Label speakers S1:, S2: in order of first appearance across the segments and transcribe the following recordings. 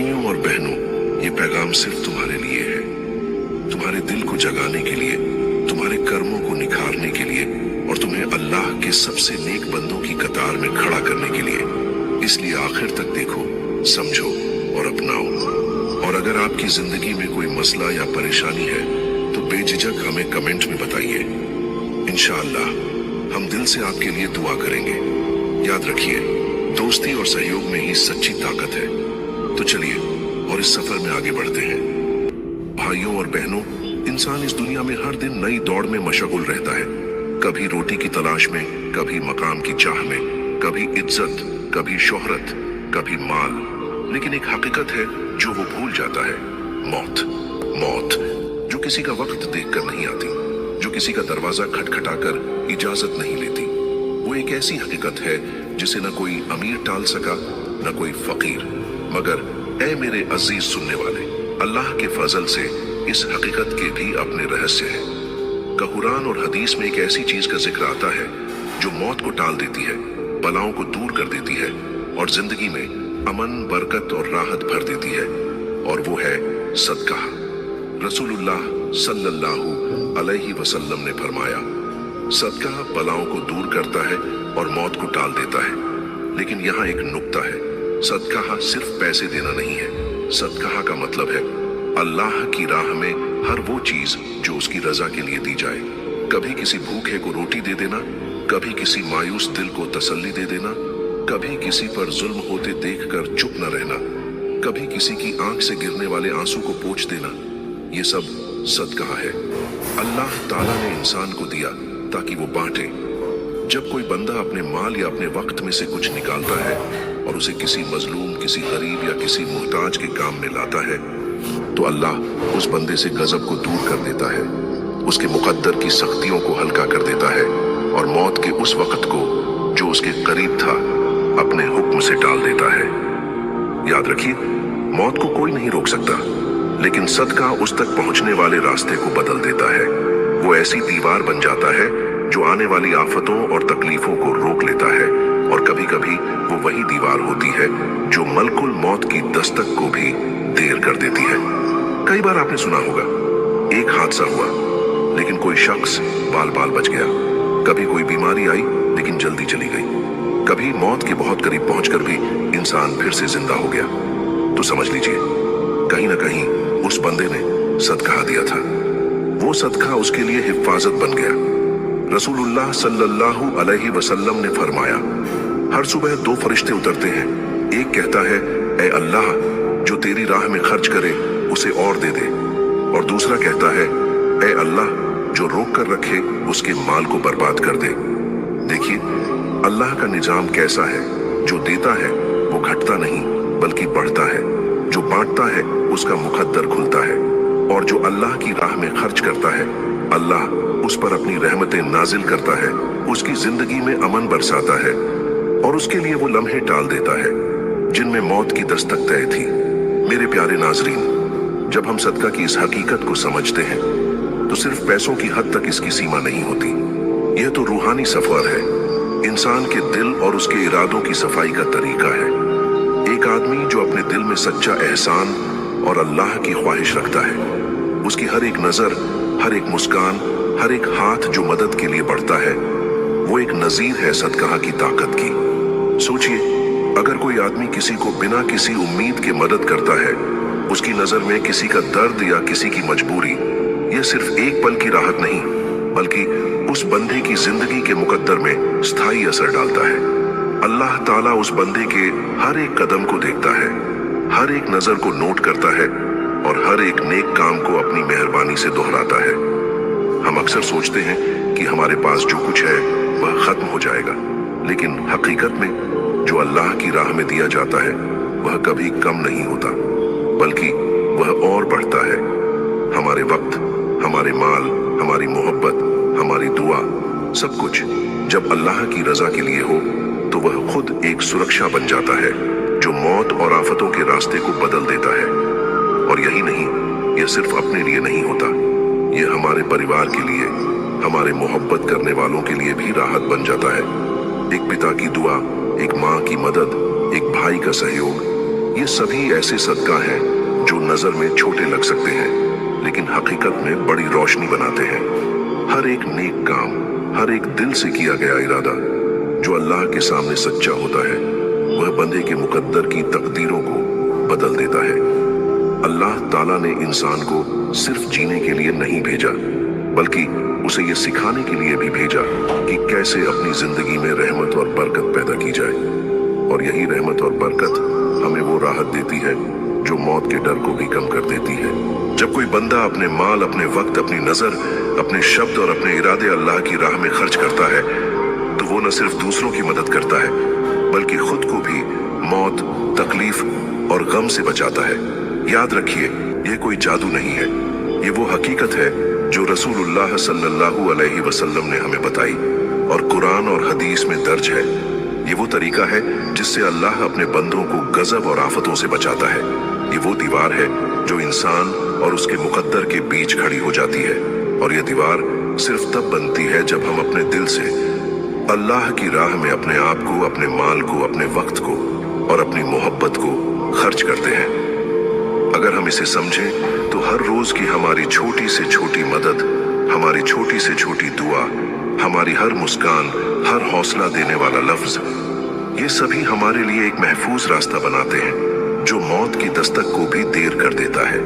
S1: भाइयों और बहनों, ये पैगाम सिर्फ तुम्हारे लिए है, तुम्हारे दिल को जगाने के लिए, तुम्हारे कर्मों को निखारने के लिए और तुम्हें अल्लाह के सबसे नेक बंदों की कतार में खड़ा करने के लिए। इसलिए आखिर तक देखो, समझो और अपनाओ। और अगर आपकी जिंदगी में कोई मसला या परेशानी है तो बेझिझक हमें कमेंट में बताइए। इंशाअल्लाह हम दिल से आपके लिए दुआ करेंगे। याद रखिए, दोस्ती और सहयोग में ही सच्ची ताकत है। तो चलिए और इस सफर में आगे बढ़ते हैं। भाइयों और बहनों, इंसान इस दुनिया में हर दिन नई दौड़ में मशगूल रहता है। कभी रोटी की तलाश में, कभी मकाम की चाह में, कभी इज्जत, कभी शोहरत, कभी माल। लेकिन एक हकीकत है जो वो भूल जाता है, मौत। मौत जो किसी का वक्त देखकर नहीं आती, जो किसी का दरवाजा खटखटाकर इजाजत नहीं लेती। वो एक ऐसी हकीकत है जिसे न कोई अमीर टाल सका, न कोई फकीर। मगर ऐ मेरे अजीज सुनने वाले, अल्लाह के फजल से इस हकीकत के भी अपने रहस्य हैं। कुरान और हदीस में एक ऐसी चीज का जिक्र आता है जो मौत को टाल देती है, बलाओं को दूर कर देती है और जिंदगी में अमन, बरकत और राहत भर देती है, और वो है सदका। रसूलुल्लाह सल्लल्लाहु अलैहि वसल्लम ने फरमाया, सदका बलाओं को दूर करता है और मौत को टाल देता है। लेकिन यहाँ एक नुक्ता है, सदका सिर्फ पैसे देना नहीं है। सदका का मतलब है अल्लाह की राह में हर वो चीज जो उसकी रजा के लिए दी जाए। कभी किसी भूखे को रोटी दे देना, कभी किसी मायूस दिल को तसल्ली दे देना, कभी किसी पर जुल्म होते देखकर चुप न रहना, कभी किसी की आंख से गिरने वाले आंसू को पोंछ देना। ये सब सदका है। अल्लाह ताला ने इंसान को दिया ताकि वो बांटे। जब कोई बंदा अपने माल या अपने वक्त में से कुछ निकालता है और उसे किसी मजलूम, किसी गरीब या किसी मुहताज के काम में लाता है, तो अल्लाह उस बंदे से गजब को दूर कर देता है, उसके मुकद्दर की सख्तियों को हल्का कर देता है और मौत के उस वक्त को जो उसके करीब था अपने हुक्म से टाल देता है। याद रखिए, मौत को कोई नहीं रोक सकता, लेकिन सदका उस तक पहुंचने वाले रास्ते को बदल देता है। वो ऐसी दीवार बन जाता है जो आने वाली आफतों और तकलीफों को रोक लेता है, और कभी कभी वो वही दीवार होती है जो मलकुल मौत की दस्तक को भी देर कर देती है। कई बार आपने सुना होगा, एक हादसा हुआ लेकिन कोई शख्स बाल बाल बच गया। कभी कोई बीमारी आई लेकिन जल्दी चली गई। कभी मौत के बहुत करीब पहुंचकर भी इंसान फिर से जिंदा हो गया। तो समझ लीजिए, कहीं ना कहीं उस बंदे ने सदका दिया था। वो सदका उसके लिए हिफाजत बन गया। रसूलुल्लाह सल्लल्लाहु अलैहि वसल्लम ने फरमाया, हर सुबह दो फरिश्ते उतरते हैं। एक कहता है, ऐ अल्लाह, जो तेरी राह में खर्च करे उसे और दे दे। और दूसरा कहता है, ऐ अल्लाह, जो रोक कर रखे उसके माल को बर्बाद कर दे। देखिए अल्लाह का निजाम कैसा है। जो देता है वो घटता नहीं बल्कि बढ़ता है, जो बांटता है उसका मुकद्दर खुलता है, और जो अल्लाह की राह में खर्च करता है अल्लाह उस पर अपनी रहमतें नाजिल करता है, उसकी जिंदगी में अमन बरसाता है और उसके लिए वो लम्हे टाल देता है जिनमें मौत की दस्तक तय थी। मेरे प्यारे नाजरीन, जब हम सदका की इस हकीकत को समझते हैं तो सिर्फ पैसों की हद तक इसकी सीमा नहीं होती। यह तो रूहानी सफर है, इंसान के दिल और उसके इरादों की सफाई का तरीका है। एक आदमी जो अपने दिल में सच्चा एहसान और अल्लाह की ख्वाहिश रखता है, उसकी हर एक नजर, हर एक मुस्कान, हर एक हाथ जो मदद के लिए बढ़ता है, वो एक नजीर है सदका की ताकत की। सोचिए, अगर कोई आदमी किसी को बिना किसी उम्मीद के मदद करता है, उसकी नजर में किसी का दर्द या किसी की मजबूरी, यह सिर्फ एक पल की राहत नहीं बल्कि उस बंदे की जिंदगी के मुकद्दर में स्थायी असर डालता है। अल्लाह ताला उस बंदे के हर एक कदम को देखता है, हर एक नजर को नोट करता है और हर एक नेक काम को अपनी मेहरबानी से दोहराता है। हम अक्सर सोचते हैं कि हमारे पास जो कुछ है वह खत्म हो जाएगा, लेकिन हकीकत में जो अल्लाह की राह में दिया जाता है वह कभी कम नहीं होता बल्कि वह और बढ़ता है। हमारे वक्त, हमारे माल, हमारी मोहब्बत, हमारी दुआ, सब कुछ जब अल्लाह की रजा के लिए हो तो वह खुद एक सुरक्षा बन जाता है जो मौत और आफतों के रास्ते को बदल देता है। और यही नहीं, यह सिर्फ अपने लिए नहीं होता, यह हमारे परिवार के लिए, हमारे मोहब्बत करने वालों के लिए भी राहत बन जाता है। एक पिता की दुआ, एक माँ की मदद, एक भाई का सहयोग, ये सभी ऐसे सदका हैं जो नजर में छोटे लग सकते हैं, लेकिन हकीकत में बड़ी रोशनी बनाते हैं। हर एक नेक काम, हर एक दिल से किया गया इरादा जो अल्लाह के सामने सच्चा होता है, वह बंदे के मुकद्दर की तकदीरों को बदल देता है। अल्लाह ताला ने इंसान को सिर्फ जीने के लिए नहीं भेजा, बल्कि उसे ये सिखाने के लिए भी भेजा कि कैसे अपनी जिंदगी में रहमत और बरकत पैदा की जाए। और यही रहमत और बरकत हमें वो राहत देती है जो मौत के डर को भी कम कर देती है। जब कोई बंदा अपने माल, अपने वक्त, अपनी नजर, अपने शब्द और अपने इरादे अल्लाह की राह में खर्च करता है, तो वो न सिर्फ दूसरों की मदद करता है, बल्कि खुद को भी मौत, तकलीफ और गम से बचाता है। याद रखिए, ये कोई जादू नहीं है, ये वो हकीकत है जो रसूलुल्लाह सल्लल्लाहु अलैहि वसल्लम ने हमें बताई और कुरान और हदीस में दर्ज है। ये वो तरीका है जिससे अल्लाह अपने बंदों को गजब और आफतों से बचाता है। ये वो दीवार है जो इंसान और उसके मुकद्दर के बीच खड़ी हो जाती है, और यह दीवार सिर्फ तब बनती है जब हम अपने दिल से अल्लाह की राह में अपने आप को, अपने माल को, अपने वक्त को और अपनी मोहब्बत को खर्च करते हैं। अगर हम इसे समझें तो हर रोज की हमारी छोटी से छोटी मदद, हमारी छोटी से छोटी दुआ, हमारी हर मुस्कान, हर हौसला देने वाला लफ्ज, ये सभी हमारे लिए एक महफूज रास्ता बनाते हैं जो मौत की दस्तक को भी देर कर देता है।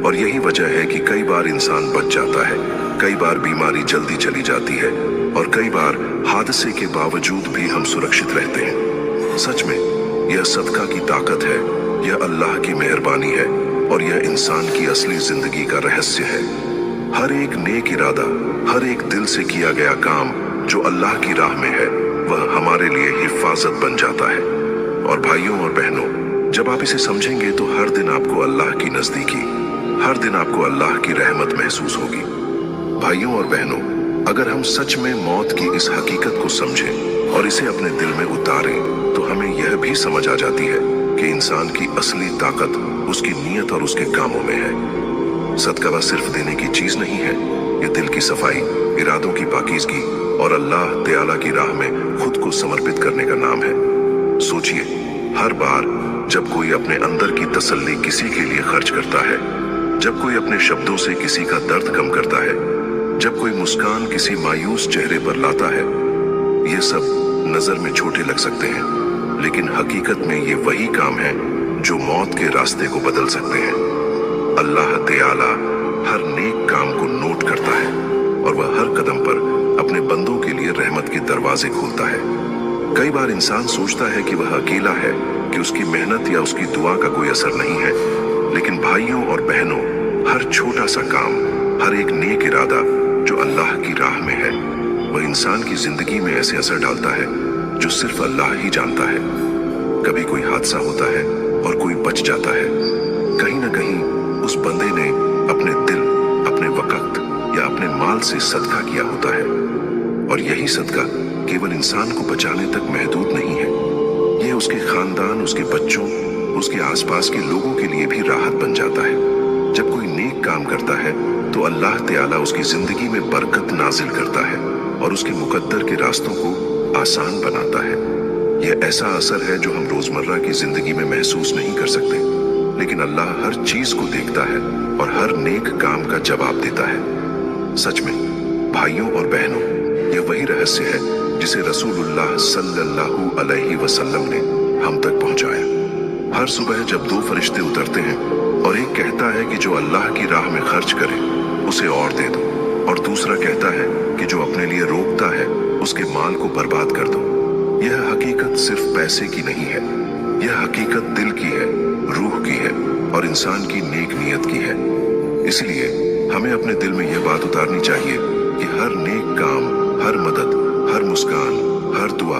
S1: और यही वजह है कि कई बार इंसान बच जाता है, कई बार बीमारी जल्दी चली जाती है, और कई बार हादसे के बावजूद भी हम सुरक्षित रहते हैं। सच में यह सदका की ताकत है, यह अल्लाह की मेहरबानी है, और यह इंसान की असली जिंदगी का रहस्य है। हर एक नेक इरादा, हर एक दिल से किया गया काम जो अल्लाह की राह में है, वह हमारे लिए हिफाजत बन जाता है। और भाइयों और बहनों, जब आप इसे समझेंगे तो हर दिन आपको अल्लाह की नजदीकी, हर दिन आपको अल्लाह की रहमत महसूस होगी। भाइयों और बहनों, अगर हम सच में मौत की इस हकीकत को समझें और इसे अपने दिल में उतारें, तो हमें यह भी समझ आ जाती है कि इंसान की असली ताकत उसकी नीयत और उसके कामों में है। सदका बस सिर्फ देने की चीज नहीं है, ये दिल की सफाई, इरादों की पाकीज़गी और अल्लाह ताला की राह में खुद को समर्पित करने का नाम है। सोचिए, हर बार जब कोई अपने अंदर की तसल्ली किसी के लिए खर्च करता है, जब कोई अपने शब्दों से किसी का दर्द कम करता है, जब कोई मुस्कान किसी मायूस चेहरे पर लाता है, ये सब नजर में छोटे लग सकते हैं, लेकिन हकीकत में ये वही काम है जो मौत के रास्ते को बदल सकते हैं। अल्लाह ताला हर नेक काम को नोट करता है, और वह हर कदम पर अपने बंदों के लिए रहमत के दरवाजे खोलता है। कई बार इंसान सोचता है कि वह अकेला है, कि उसकी मेहनत या उसकी दुआ का कोई असर नहीं है, लेकिन भाइयों और बहनों, हर छोटा सा काम, हर एक नेक इरादा जो अल्लाह की राह में है, वह इंसान की जिंदगी में ऐसे असर डालता है जो सिर्फ अल्लाह ही जानता है। कभी कोई हादसा होता है और कोई बच जाता है, कहीं ना कहीं उस बंदे ने अपने दिल, अपने वक्त या अपने माल से सदका किया होता है। और यही सदका केवल इंसान को बचाने तक महदूद नहीं है, यह उसके खानदान, उसके बच्चों, उसके आसपास के लोगों के लिए भी राहत बन जाता है। जब कोई नेक काम करता है तो अल्लाह ताला उसकी जिंदगी में बरकत नाजिल करता है और उसके मुकद्दर के रास्तों को आसान बनाता है। यह ऐसा असर है जो हम रोजमर्रा की जिंदगी में महसूस नहीं कर सकते, लेकिन अल्लाह हर चीज को देखता है और हर नेक काम का जवाब देता है। सच में भाइयों और बहनों, यह वही रहस्य है जिसे रसूलुल्लाह सल्लल्लाहु अलैहि वसल्लम ने हम तक पहुंचाया। हर सुबह जब दो फरिश्ते उतरते हैं और एक कहता है कि जो अल्लाह की राह में खर्च करे उसे और दे दो, और दूसरा कहता है कि जो अपने लिए रोकता है उसके माल को बर्बाद कर दो। यह हकीकत सिर्फ पैसे की नहीं है, यह हकीकत दिल की है, रूह की है और इंसान की नेक नीयत की है। इसलिए हमें अपने दिल में यह बात उतारनी चाहिए कि हर नेक काम, हर मदद, हर मुस्कान, हर दुआ,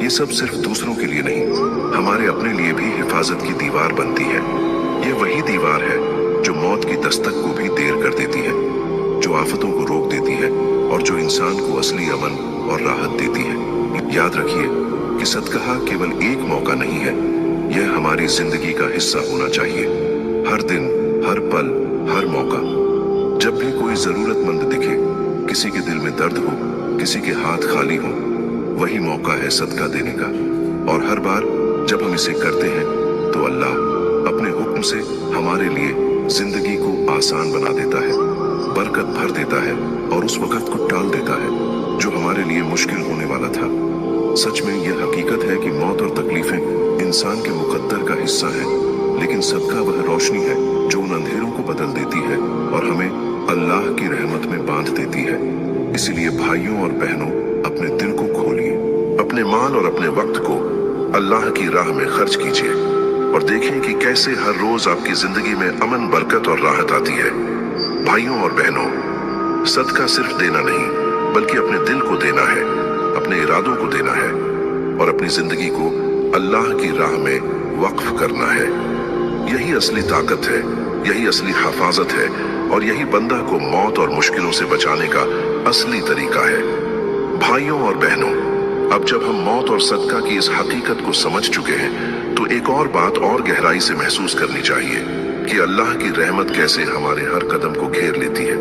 S1: ये सब सिर्फ दूसरों के लिए नहीं, हमारे अपने लिए भी हिफाजत की दीवार बनती है। ये वही दीवार है जो मौत की दस्तक को भी देर कर देती है, जो आफतों को रोक देती है और जो इंसान को असली अमन और राहत देती है। याद रखिए कि सदका केवल एक मौका नहीं है, यह हमारी जिंदगी का हिस्सा होना चाहिए। हर दिन, हर पल, हर मौका, जब भी कोई जरूरतमंद दिखे, किसी के दिल में दर्द हो, किसी के हाथ खाली हो, वही मौका है सदका देने का। और हर बार जब हम इसे करते हैं तो अल्लाह से हमारे लिए जिंदगी को आसान बना देता है, बरकत भर देता है और उस वक्त को टाल देता है जो हमारे लिए मुश्किल होने वाला था। सच में यह हकीकत है कि मौत और तकलीफें इंसान के मुकद्दर का हिस्सा है, लेकिन सदका वह रोशनी है जो उन अंधेरों को बदल देती है और हमें अल्लाह की रहमत में बांध देती है। इसलिए भाइयों और बहनों, अपने दिल को खोलिए, अपने माल और अपने वक्त को अल्लाह की राह में खर्च कीजिए और देखें कि कैसे हर रोज आपकी जिंदगी में अमन, बरकत और राहत आती है। भाइयों और बहनों, सदका सिर्फ देना नहीं बल्कि अपने दिल को देना है, अपने इरादों को देना है और अपनी जिंदगी को अल्लाह की राह में वक्फ करना है। यही असली ताकत है, यही असली हिफाजत है और यही बंदा को मौत और मुश्किलों से बचाने का असली तरीका है। भाइयों और बहनों, अब जब हम मौत और सदका की इस हकीकत को समझ चुके हैं तो एक और बात और गहराई से महसूस करनी चाहिए कि अल्लाह की रहमत कैसे हमारे हर कदम को घेर लेती है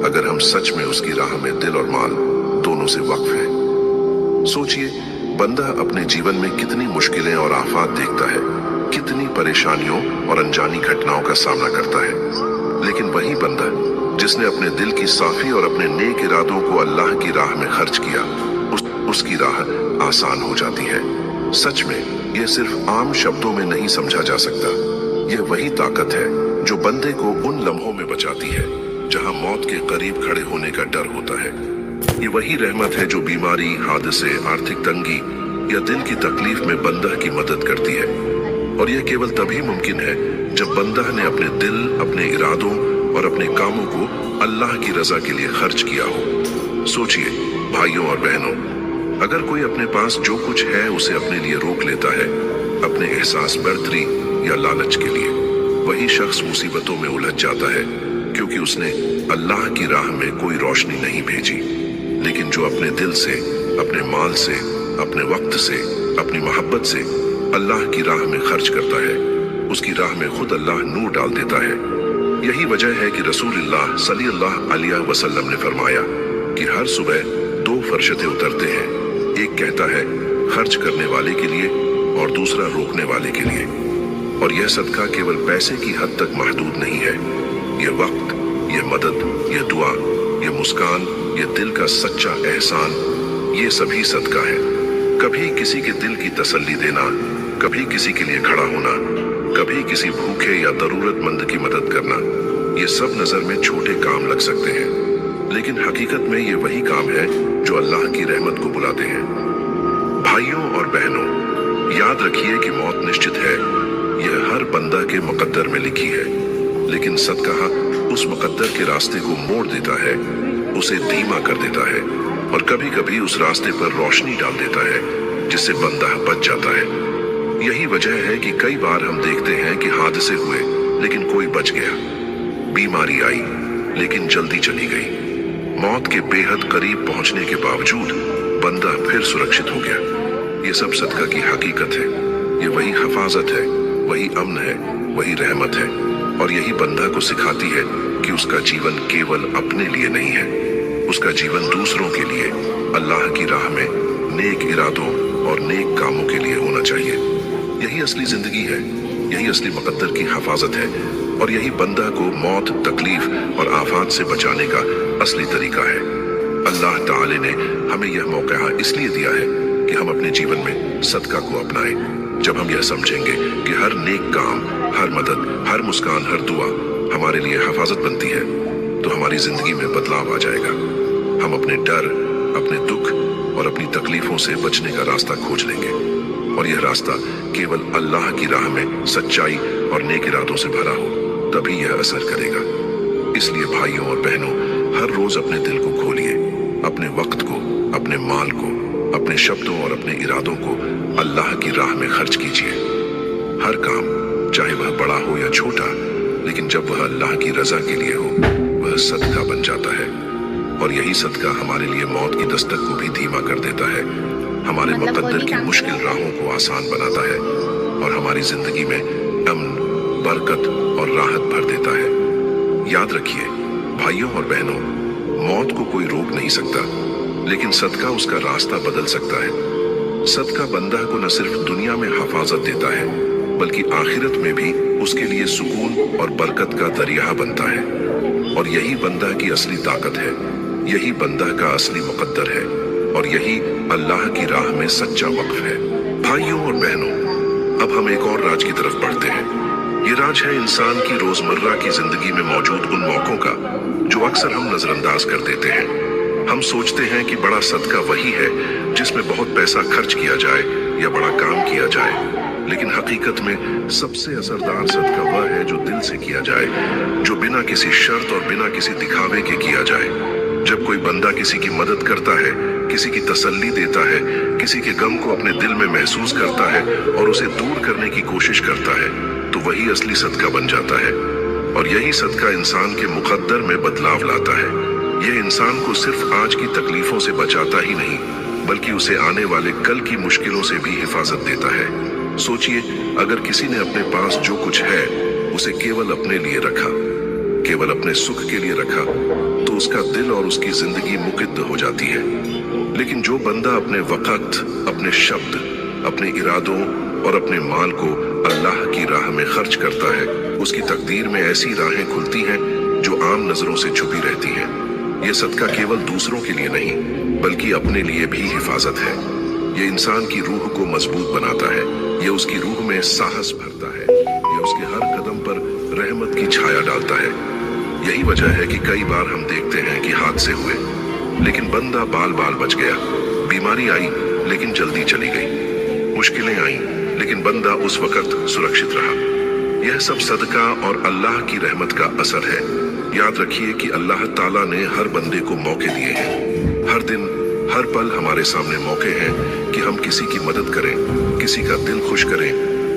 S1: अगर हम सच में उसकी राह में दिल और माल दोनों से वक्फ हैं। सोचिए, बंदा अपने जीवन में कितनी मुश्किलें और आफात देखता है, कितनी परेशानियों और अनजानी घटनाओं का सामना करता है, लेकिन वही बंदा जिसने अपने दिल की साफी और अपने नेक इरादों को अल्लाह की राह में खर्च किया, उसकी राह आसान हो जाती है। सच में यह सिर्फ आम शब्दों में नहीं समझा जा सकता। यह वही ताकत है जो बंदे को उन लम्हों में बचाती है जहां मौत के करीब खड़े होने का डर होता है। ये वही रहमत है जो बीमारी, हादसे, आर्थिक तंगी या दिल की तकलीफ में बंदा की मदद करती है और यह केवल तभी मुमकिन है जब बंदा ने अपने दिल, अपने इरादों और अपने कामों को अल्लाह की रजा के लिए खर्च किया हो। सोचिए भाइयों और बहनों, अगर कोई अपने पास जो कुछ है उसे अपने लिए रोक लेता है, अपने एहसास, बर्तरी या लालच के लिए, वही शख्स मुसीबतों में उलझ जाता है क्योंकि उसने अल्लाह की राह में कोई रोशनी नहीं भेजी। लेकिन जो अपने दिल से, अपने माल से, अपने वक्त से, अपनी मोहब्बत से अल्लाह की राह में खर्च करता है, उसकी राह में खुद अल्लाह नूर डाल देता है। यही वजह है कि रसूलुल्लाह सल्लल्लाहु अलैहि वसल्लम ने फरमाया कि हर सुबह 2 फरिश्ते उतरते हैं, एक कहता है खर्च करने वाले के लिए और दूसरा रोकने वाले के लिए। और यह सदका केवल पैसे की हद तक महदूद नहीं है, यह वक्त, यह मदद, यह दुआ, यह मुस्कान, यह दिल का सच्चा एहसान, ये सभी सदका है। कभी किसी के दिल की तसल्ली देना, कभी किसी के लिए खड़ा होना, कभी किसी भूखे या जरूरतमंद की मदद करना, ये सब नजर में छोटे काम लग सकते हैं, लेकिन हकीकत में ये वही काम है जो अल्लाह की रहमत को बुलाते हैं। भाइयों और बहनों, याद रखिए कि मौत निश्चित है, यह हर बंदा के मुकद्दर में लिखी है, लेकिन सदका उस मुकद्दर के रास्ते को मोड़ देता है, उसे धीमा कर देता है और कभी कभी उस रास्ते पर रोशनी डाल देता है जिससे बंदा बच जाता है। यही वजह है कि कई बार हम देखते हैं कि हादसे हुए लेकिन कोई बच गया, बीमारी आई लेकिन जल्दी चली गई, मौत के बेहद करीब पहुंचने के बावजूद बंदा फिर सुरक्षित हो गया। ये सब सदका की हकीकत है, ये वही हिफाजत है, वही अमन है, वही रहमत है और यही बंदा को सिखाती है कि उसका जीवन केवल अपने लिए नहीं है, उसका जीवन दूसरों के लिए, अल्लाह की राह में नेक इरादों और नेक कामों के लिए होना चाहिए। यही असली जिंदगी है, यही असली मुकद्दर की हिफाजत है और यही बंदा को मौत, तकलीफ और आफात से बचाने का असली तरीका है। अल्लाह ताला ने हमें यह मौका इसलिए दिया है कि हम अपने जीवन में सदका को अपनाएं। जब हम यह समझेंगे कि हर नेक काम, हर मदद, हर मुस्कान, हर दुआ हमारे लिए हिफाजत बनती है, तो हमारी जिंदगी में बदलाव आ जाएगा। हम अपने डर, अपने दुख और अपनी तकलीफों से बचने का रास्ता खोज लेंगे और यह रास्ता केवल अल्लाह की राह में सच्चाई और नेक इरादों से भरा हो, तभी यह असर करेगा। इसलिए भाइयों और बहनों, हर रोज अपने दिल को खोलिए, अपने वक्त को, अपने माल को, अपने शब्दों और अपने इरादों को अल्लाह की राह में खर्च कीजिए। हर काम, चाहे वह बड़ा हो या छोटा, लेकिन जब वह अल्लाह की रजा के लिए हो, वह सदका बन जाता है और यही सदका हमारे लिए मौत की दस्तक को भी धीमा कर देता है, हमारे मुकद्दर की मुश्किल राहों को आसान बनाता है और हमारी जिंदगी में अमन, बरकत और राहत भर देता है। याद रखिए भाइयों और बहनों, मौत को कोई रोक नहीं सकता, लेकिन सदका उसका रास्ता बदल सकता है। सदका बंदा को न सिर्फ दुनिया में हिफाजत देता है, बल्कि आखिरत में भी उसके लिए सुकून और बरकत का दरिया बनता है। और यही बंदा की असली ताकत है, यही बंदा का असली मुकद्दर है, और यही अल्लाह की राह में सच्चा वक्फ है। भाइयों और बहनों, अब हम एक और राज की तरफ बढ़ते हैं। ये राज है इंसान की रोजमर्रा की जिंदगी में मौजूद उन मौकों का जो अक्सर हम नजरअंदाज कर देते हैं। हम सोचते हैं कि बड़ा सदका वही है जिसमें बहुत पैसा खर्च किया जाए या बड़ा काम किया जाए, लेकिन हकीकत में सबसे असरदार सदका वह है जो दिल से किया जाए, जो बिना किसी शर्त और बिना किसी दिखावे के किया जाए। जब कोई बंदा किसी की मदद करता है, किसी की तसल्ली देता है, किसी के गम को अपने दिल में महसूस करता है और उसे दूर करने की कोशिश करता है, तो वही असली सदका बन जाता है। और यही सदका इंसान के मुकद्दर में बदलाव लाता है। यह इंसान को सिर्फ आज की तकलीफों से बचाता ही नहीं, बल्कि उसे आने वाले कल की मुश्किलों से भी हिफाजत देता है। सोचिए, अगर किसी ने अपने पास जो कुछ है उसे केवल अपने लिए रखा, केवल अपने सुख के लिए रखा, तो उसका दिल और उसकी जिंदगी मुक़द्द हो जाती है। लेकिन जो बंदा अपने वक़्त, अपने शब्द, अपने इरादों और अपने माल को अल्लाह की राह में खर्च करता है, उसकी तकदीर में ऐसी राहें खुलती हैं जो आम नजरों से छुपी रहती हैं। ये सदका केवल दूसरों के लिए नहीं, बल्कि अपने लिए भी हिफाजत है। ये इंसान की रूह को मजबूत बनाता है, ये उसकी रूह में साहस भरता है, ये उसके हर कदम पर रहमत की छाया डालता है। यही वजह है कि कई बार हम देखते हैं कि हादसे हुए, लेकिन बंदा बाल बाल बच गया। बीमारी आई लेकिन जल्दी चली गई, मुश्किलें आई लेकिन बंदा उस वक्त सुरक्षित रहा। यह सब सदका और अल्लाह की रहमत का असर है। याद रखिए कि अल्लाह ताला ने हर बंदे को मौके दिए हैं। हर दिन, हर पल हमारे सामने मौके हैं कि हम किसी की मदद करें, किसी का दिल खुश करें,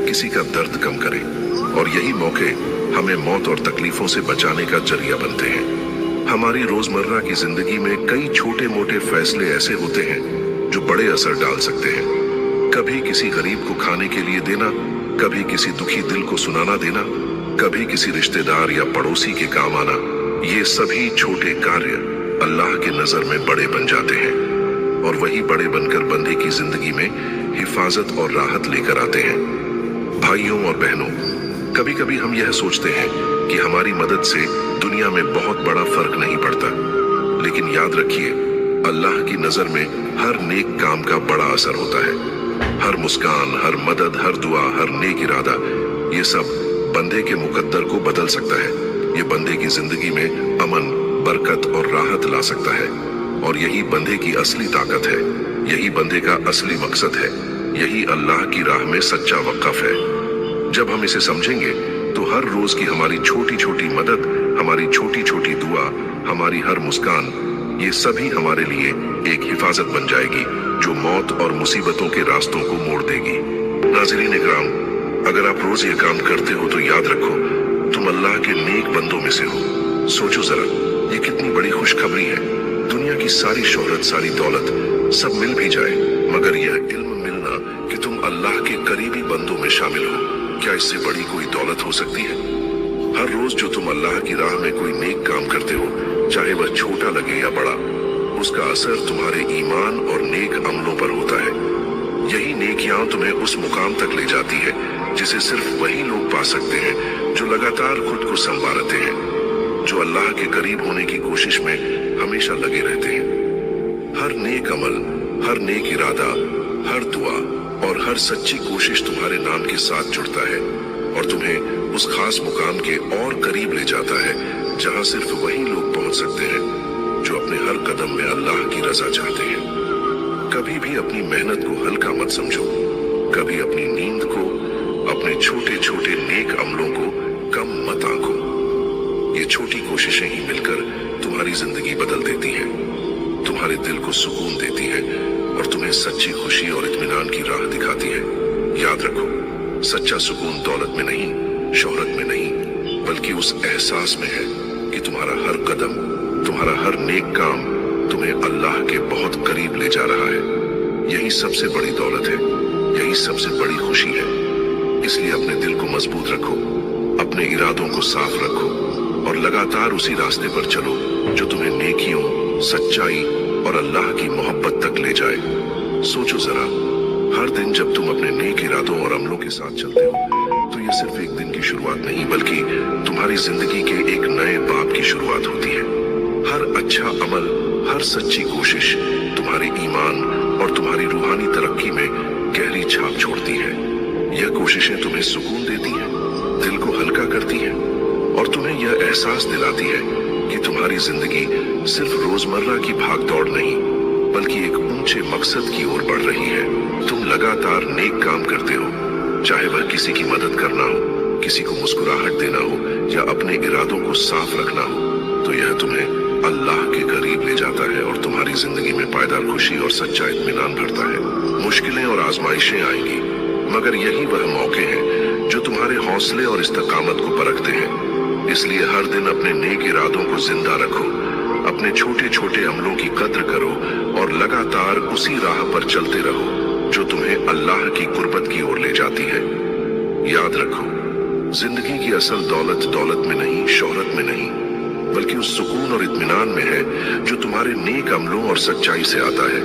S1: किसी का दर्द कम करें। और यही मौके हमें मौत और तकलीफों से बचाने का जरिया बनते हैं। हमारी रोजमर्रा की जिंदगी में कई छोटे मोटे फैसले ऐसे होते हैं जो बड़े असर डाल सकते हैं। कभी किसी गरीब को खाने के लिए देना, कभी किसी दुखी दिल को सुनाना देना, कभी किसी रिश्तेदार या पड़ोसी के काम आना, ये सभी छोटे कार्य अल्लाह के नजर में बड़े बन जाते हैं, और वही बड़े बनकर बंदे की जिंदगी में हिफाजत और राहत लेकर आते हैं। भाइयों और बहनों, कभी कभी हम यह सोचते हैं कि हमारी मदद से दुनिया में बहुत बड़ा फर्क नहीं पड़ता, लेकिन याद रखिए, अल्लाह की नजर में हर नेक काम का बड़ा असर होता है। हर मुस्कान, हर मदद, हर दुआ, हर नेक इरादा, ये सब बंदे के मुकद्दर को बदल सकता है। ये बंदे की जिंदगी में अमन, बरकत और राहत ला सकता है। और यही बंदे की असली ताकत है, यही बंदे का असली मकसद है, यही अल्लाह की राह में सच्चा वक़्फ़ है। जब हम इसे समझेंगे तो हर रोज की हमारी छोटी छोटी मदद, हमारी छोटी छोटी दुआ, हमारी हर मुस्कान, ये सभी हमारे लिए एक हिफाजत बन जाएगी जो मौत और मुसीबतों के रास्तों को मोड़ देगी। नाज़रीन इकराम, अगर आप रोज ये काम करते हो तो याद रखो, तुम अल्लाह के नेक बंदों में से हो। सोचो जरा, ये कितनी बड़ी खुशखबरी है। दुनिया की सारी शोहरत, सारी दौलत सब मिल भी जाए, मगर यह इल्म मिलना कि तुम अल्लाह के करीबी बंदों में शामिल हो, क्या इससे बड़ी कोई दौलत हो सकती है? हर रोज जो तुम अल्लाह की राह में कोई नेक काम करते हो, चाहे वह छोटा लगे या बड़ा, उसका असर तुम्हारे ईमान और नेक अमलों पर होता है। यही नेकियां तुम्हें उस मुकाम तक ले जाती है जिसे सिर्फ वही लोग पा सकते हैं जो लगातार खुद को संवारते हैं, जो अल्लाह के करीब होने की कोशिश में हमेशा लगे रहते हैं। हर नेक अमल, हर नेक इरादा, हर दुआ और हर सच्ची कोशिश तुम्हारे नाम के साथ जुड़ता है और तुम्हें उस खास मुकाम के और करीब ले जाता है जहां सिर्फ वही लोग पहुंच सकते हैं जो अपने हर कदम में अल्लाह की रजा चाहते हैं। कभी भी अपनी मेहनत को हल्का मत समझो, कभी अपनी नींद को, अपने छोटे छोटे नेक अमलों को कम मत आंको। ये छोटी कोशिशें ही मिलकर तुम्हारी जिंदगी बदल देती हैं, तुम्हारे दिल को सुकून देती है और तुम्हें सच्ची खुशी और इत्मीनान की राह दिखाती है। याद रखो, सच्चा सुकून दौलत में नहीं, शोहरत में नहीं, बल्कि उस एहसास में है कि तुम्हारा हर कदम, तुम्हारा हर नेक काम तुम्हें अल्लाह के बहुत करीब ले जा रहा है। यही सबसे बड़ी दौलत है, यही सबसे बड़ी खुशी है। इसलिए अपने दिल को मजबूत रखो, अपने इरादों को साफ रखो और लगातार उसी रास्ते पर चलो जो तुम्हें नेकियों, सच्चाई और अल्लाह की मोहब्बत तक ले जाए। सोचो जरा, हर दिन जब तुम अपने नेक इरादों और अमलों के साथ चलते हो, तो यह सिर्फ एक दिन की शुरुआत नहीं बल्कि तुम्हारी जिंदगी के एक नए बाब की शुरुआत होती है। हर अच्छा अमल, हर सच्ची कोशिश तुम्हारे ईमान और तुम्हारी रूहानी तरक्की में गहरी छाप छोड़ती है। यह कोशिशें तुम्हें सुकून देती हैं, दिल को हल्का करती हैं और तुम्हें यह एहसास दिलाती है कि तुम्हारी जिंदगी सिर्फ रोजमर्रा की भागदौड़ नहीं बल्कि एक ऊंचे मकसद की ओर बढ़ रही है। तुम लगातार नेक काम करते हो, चाहे वह किसी की मदद करना हो, किसी को मुस्कुराहट देना हो या अपने इरादों को साफ रखना हो, तो यह तुम्हें अल्लाह के करीब ले जाता है और तुम्हारी जिंदगी में पायदार खुशी और सच्चा इत्मीनान भरता है। मुश्किलें और आजमाइशें आएंगी, मगर यही वह मौके हैं जो तुम्हारे हौसले और इस्तकामत को परखते हैं। इसलिए हर दिन अपने नेक इरादों को जिंदा रखो, अपने छोटे छोटे अमलों की कद्र करो और लगातार उसी राह पर चलते रहो जो तुम्हें अल्लाह की कुर्बत की ओर ले जाती है। याद रखो, जिंदगी की असल दौलत दौलत में नहीं, शोहरत में नहीं, बल्कि उस सुकून और इत्मीनान में है जो तुम्हारे नेक अमलों और सच्चाई से आता है।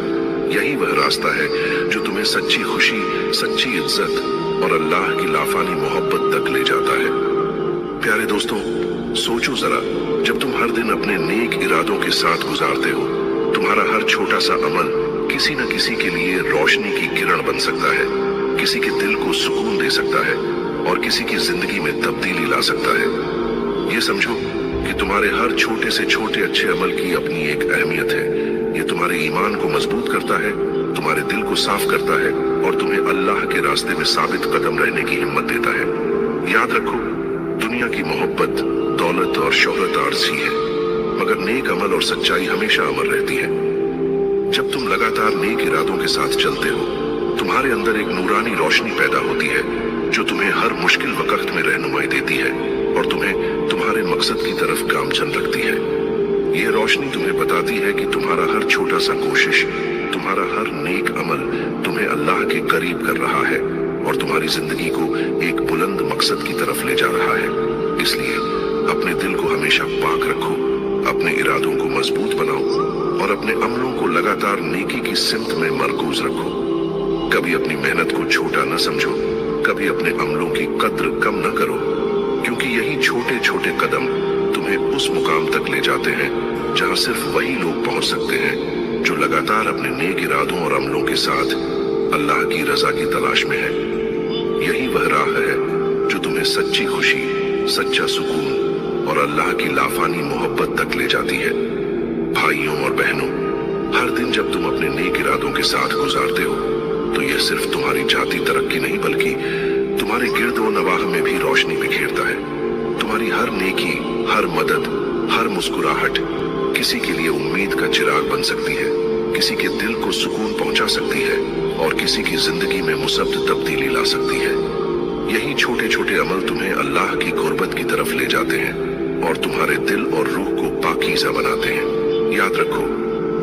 S1: यही वह रास्ता है जो तुम्हें सच्ची खुशी, सच्ची इज्जत और अल्लाह की लाफानी मोहब्बत तक ले जाता है। प्यारे दोस्तों, सोचो जरा, जब तुम हर दिन अपने नेक इरादों के साथ गुजारते हो, तुम्हारा हर छोटा सा अमल किसी न किसी के लिए रोशनी की किरण बन सकता है, किसी के दिल को सुकून दे सकता है और किसी की जिंदगी में तब्दीली ला सकता है। ये समझो कि तुम्हारे हर छोटे से छोटे अच्छे अमल की अपनी एक अहमियत है। ये तुम्हारे ईमान को मजबूत करता है, तुम्हारे दिल को साफ करता है और तुम्हें अल्लाह के रास्ते में साबित कदम रहने की हिम्मत देता है। याद रखो, दुनिया की मोहब्बत, दौलत और शोहरत आरज़ी है, मगर नेक अमल और सच्चाई हमेशा अमर रहती है। जब तुम लगातार नेक इरादों के साथ चलते हो, तुम्हारे अंदर एक नूरानी रोशनी पैदा होती है जो तुम्हें हर मुश्किल वक्त में रहनुमाई देती है और तुम्हें तुम्हारे मकसद की तरफ गामजन रखती है। यह रोशनी तुम्हें बताती है कि तुम्हारा हर छोटा सा कोशिश, तुम्हारा हर नेक अमल तुम्हें अल्लाह के करीब कर रहा है और तुम्हारी जिंदगी को एक बुलंद मकसद की तरफ ले जा रहा है। इसलिए अपने दिल को हमेशा पाक रखो, अपने इरादों को मजबूत बनाओ और अपने अमलों को लगातार नेकी की सिमत में मरकूज रखो। कभी अपनी मेहनत को छोटा न समझो, कभी अपने अमलों की कद्र कम न करो, क्योंकि यही छोटे छोटे कदम तुम्हें उस मुकाम तक ले जाते हैं जहां सिर्फ वही लोग पहुंच सकते हैं जो लगातार अपने नेक इरादों और अमलों के साथ अल्लाह की रजा की तलाश में है। यही वह राह है जो तुम्हें सच्ची खुशी, सच्चा सुकून और अल्लाह की लाफानी मोहब्बत तक ले जाती है। भाइयों और बहनों, हर दिन जब तुम अपने नेक इरादों के साथ गुजारते हो, तो यह सिर्फ तुम्हारी जाती तरक्की नहीं बल्कि तुम्हारे गिर्द व नवाह में भी रोशनी बिखेरता है। तुम्हारी हर नेकी, हर मदद, हर मुस्कुराहट किसी के लिए उम्मीद का चिराग बन सकती है, किसी के दिल को सुकून पहुंचा सकती है और किसी की जिंदगी में मुसब्बत तब्दीली ला सकती है। यही छोटे छोटे अमल तुम्हें अल्लाह की कुर्बत की तरफ ले जाते हैं और तुम्हारे दिल और रूह को पाकीज़ा बनाते हैं। याद रखो,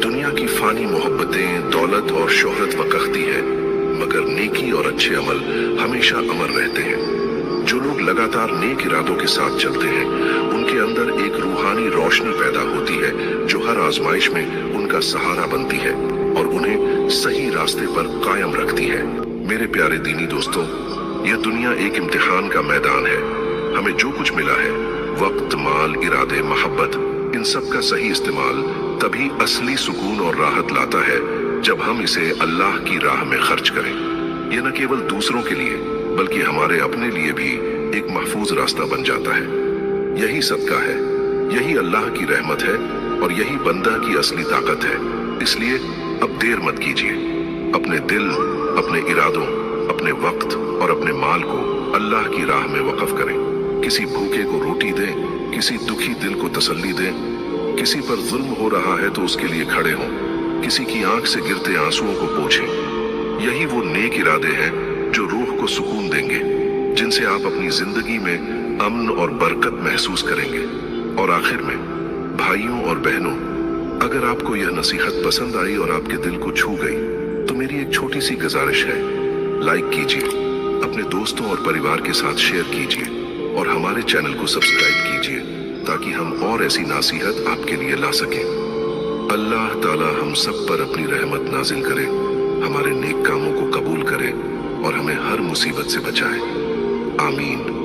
S1: दुनिया की फानी मोहब्बतें, दौलत और शोहरत वक्ती है, मगर नेकी और अच्छे अमल हमेशा अमर रहते हैं। जो लोग लगातार नेक इरादों के साथ चलते हैं, उनके अंदर एक रूहानी रोशनी पैदा होती है जो हर आजमाइश में उनका सहारा बनती है और उन्हें सही रास्ते पर कायम रखती है। मेरे प्यारे दीनी दोस्तों, यह दुनिया एक इम्तिहान का मैदान है। हमें जो कुछ मिला है, वक्त, माल, इरादे, मोहब्बत, इन सब का सही इस्तेमाल तभी असली सुकून और राहत लाता है जब हम इसे अल्लाह की राह में खर्च करें। यह न केवल दूसरों के लिए बल्कि हमारे अपने लिए भी एक महफूज रास्ता बन जाता है। यही सदका है, यही अल्लाह की रहमत है और यही बंदा की असली ताकत है। इसलिए अब देर मत कीजिए, अपने दिल, अपने इरादों, अपने वक्त और अपने माल को अल्लाह की राह में वक़फ करें। किसी भूखे को रोटी दें, किसी दुखी दिल को तसल्ली दें, किसी पर जुल्म हो रहा है तो उसके लिए खड़े हों, किसी की आंख से गिरते आंसुओं को पोंछें। यही वो नेक इरादे हैं जो रूह को सुकून देंगे, जिनसे आप अपनी जिंदगी में अमन और बरकत महसूस करेंगे। और आखिर में भाइयों और बहनों, अगर आपको यह नसीहत पसंद आई और आपके दिल को छू गई, तो मेरी एक छोटी सी गुजारिश है, लाइक कीजिए, अपने दोस्तों और परिवार के साथ शेयर कीजिए और हमारे चैनल को सब्सक्राइब कीजिए ताकि हम और ऐसी नसीहत आपके लिए ला सकें। अल्लाह ताला हम सब पर अपनी रहमत नाजिल करे, हमारे नेक कामों को कबूल करे और हमें हर मुसीबत से बचाए। آمین.